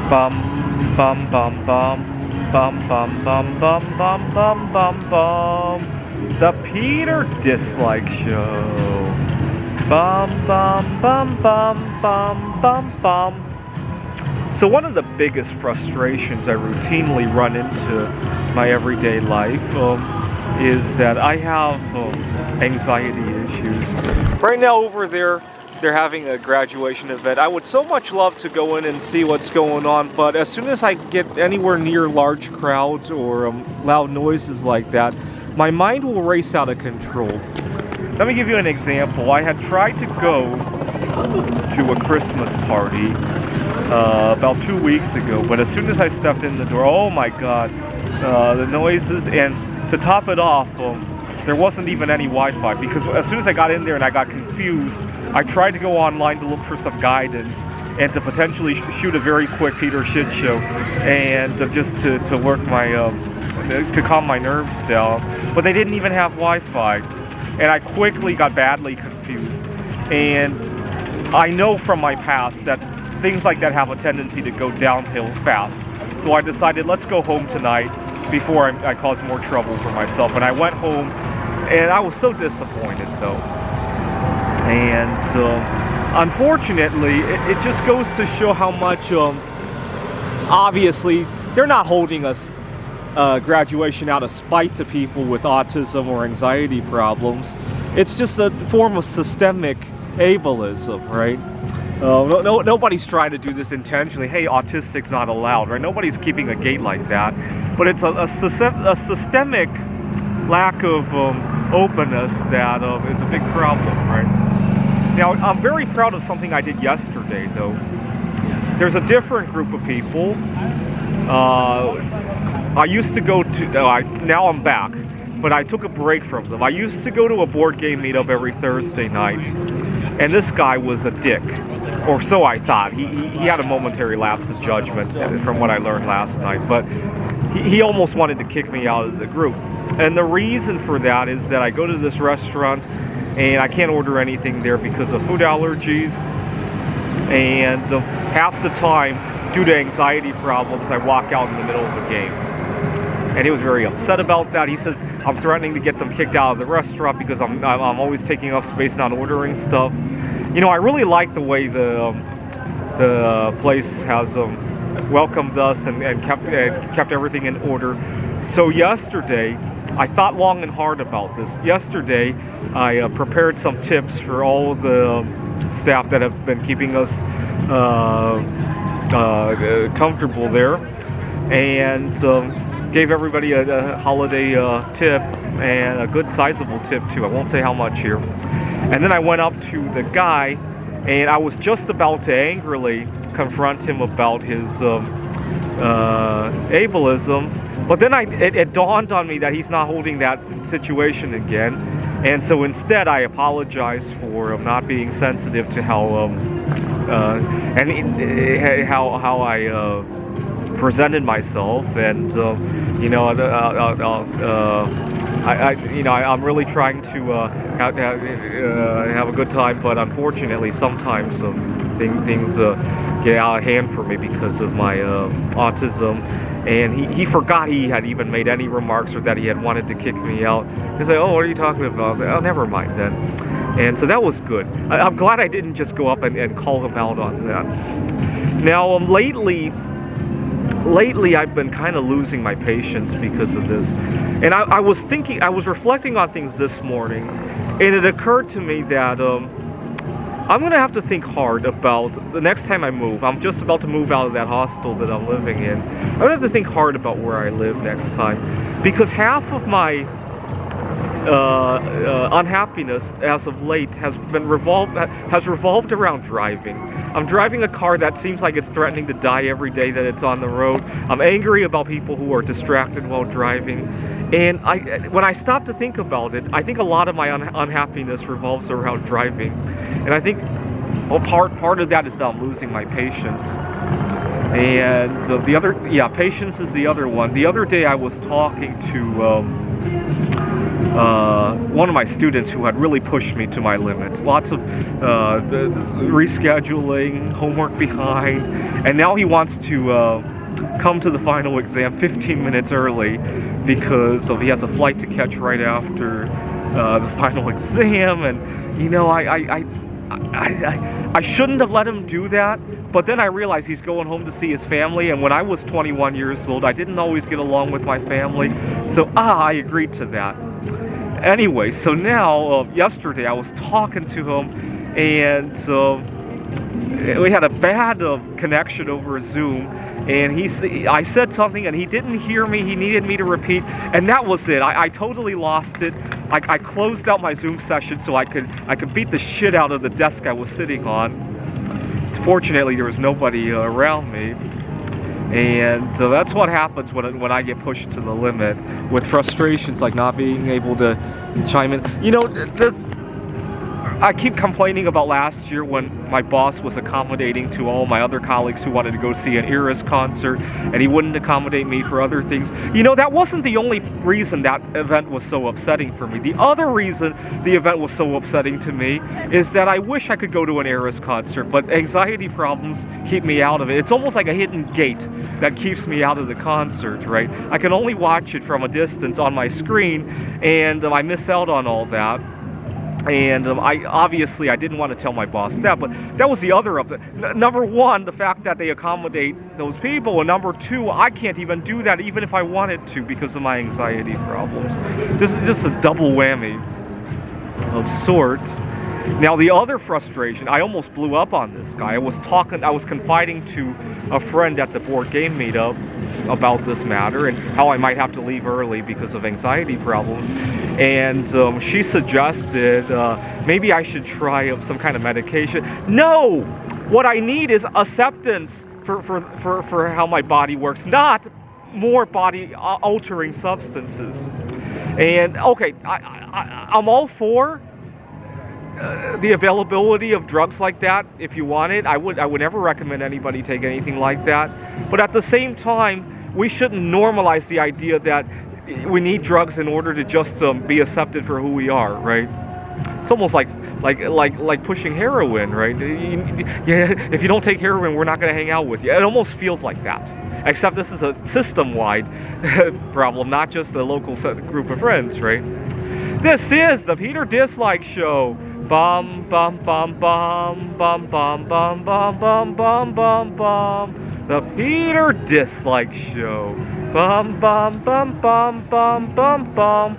Bum bum bum bum bum bum bum bum bum bum bum bum. The Peter Dislike Show. Bum bum bum bum bum bum bum. So one of the biggest frustrations I routinely run into my everyday life is that I have anxiety issues. Right now over there, they're having a graduation event. I would so much love to go in and see what's going on, but as soon as I get anywhere near large crowds or loud noises like that, my mind will race out of control. Let me give you an example. I had tried to go to a Christmas party about 2 weeks ago, but as soon as I stepped in the door, oh my God, the noises, and to top it off, there wasn't even any Wi-Fi, because as soon as I got in there and I got confused, I tried to go online to look for some guidance and to potentially shoot a very quick Peter shit show and just to work my, to calm my nerves down. But they didn't even have Wi-Fi. And I quickly got badly confused. And I know from my past that things like that have a tendency to go downhill fast. So I decided, let's go home tonight before I cause more trouble for myself. And I went home, and I was so disappointed, though. And unfortunately, it just goes to show how much, obviously, they're not holding us graduation out of spite to people with autism or anxiety problems. It's just a form of systemic ableism, right? Nobody's trying to do this intentionally. Hey, autistic's not allowed, right? Nobody's keeping a gate like that. But it's a systemic lack of openness that is a big problem, right? Now, I'm very proud of something I did yesterday, though. There's a different group of people. I used to go to, now I'm back, but I took a break from them. I used to go to a board game meetup every Thursday night, and this guy was a dick, or so I thought. He had a momentary lapse of judgment from what I learned last night, but he almost wanted to kick me out of the group. And the reason for that is that I go to this restaurant, and I can't order anything there because of food allergies, and half the time, due to anxiety problems, I walk out in the middle of the game. And he was very upset about that. He says, I'm threatening to get them kicked out of the restaurant because I'm always taking up space, not ordering stuff. You know, I really like the way the place has welcomed us and kept everything in order. So yesterday, I thought long and hard about this. Yesterday, I prepared some tips for all of the staff that have been keeping us comfortable there, and gave everybody a holiday tip, and a good sizable tip too. I won't say how much here. And then I went up to the guy, and I was just about to angrily confront him about his ableism, but then it dawned on me that he's not holding that situation again. And so instead, I apologized for not being sensitive to how I presented myself, and I'm really trying to have a good time, but unfortunately, sometimes things get out of hand for me because of my autism. And he forgot he had even made any remarks or that he had wanted to kick me out. He's like, oh, what are you talking about? I was like, oh, never mind then. And so that was good. I'm glad I didn't just go up and call him out on that. Now, lately I've been kind of losing my patience because of this. And I was reflecting on things this morning, and it occurred to me that I'm going to have to think hard about the next time I move. I'm just about to move out of that hostel that I'm living in. I'm going to have to think hard about where I live next time, because half of my unhappiness as of late has revolved around driving. I'm driving a car that seems like it's threatening to die every day that it's on the road. I'm angry about people who are distracted while driving. And when I stop to think about it, I think a lot of my unhappiness revolves around driving. And I think part of that is that I'm losing my patience. And patience is the other one. The other day I was talking to one of my students who had really pushed me to my limits. Lots of rescheduling, homework behind, and now he wants to come to the final exam 15 minutes early because he has a flight to catch right after the final exam. And you know, I shouldn't have let him do that, but then I realized he's going home to see his family, and when I was 21 years old, I didn't always get along with my family, so I agreed to that. Anyway, so now, yesterday I was talking to him, and we had a bad connection over Zoom, and I said something and he didn't hear me. He needed me to repeat, and that was it. I totally lost it. I closed out my Zoom session so I could beat the shit out of the desk I was sitting on. Fortunately, there was nobody around me, and that's what happens when I get pushed to the limit with frustrations like not being able to chime in. You know, I keep complaining about last year when my boss was accommodating to all my other colleagues who wanted to go see an Iris concert, and he wouldn't accommodate me for other things. You know, that wasn't the only reason that event was so upsetting for me. The other reason the event was so upsetting to me is that I wish I could go to an Iris concert, but anxiety problems keep me out of it. It's almost like a hidden gate that keeps me out of the concert, right? I can only watch it from a distance on my screen, and I miss out on all that. And I didn't want to tell my boss that, but that was the other of it. Number one, the fact that they accommodate those people, and number two, I can't even do that even if I wanted to because of my anxiety problems. Just a double whammy of sorts. Now the other frustration, I almost blew up on this guy. I was confiding to a friend at the board game meetup about this matter and how I might have to leave early because of anxiety problems. And she suggested maybe I should try some kind of medication. No! What I need is acceptance for how my body works, not more body altering substances. And okay, I'm all for the availability of drugs like that. If you want it, I would never recommend anybody take anything like that. But at the same time, we shouldn't normalize the idea that we need drugs in order to just be accepted for who we are, right? It's almost like pushing heroin, right? If you don't take heroin, we're not going to hang out with you. It almost feels like that. Except this is a system-wide problem, not just a local group of friends, right? This is the Peter Dislike Show. Bum bum bum bum bum bum bum bum bum bum bum bum. The Peter Dislike Show. Bum bum bum bum bum bum bum.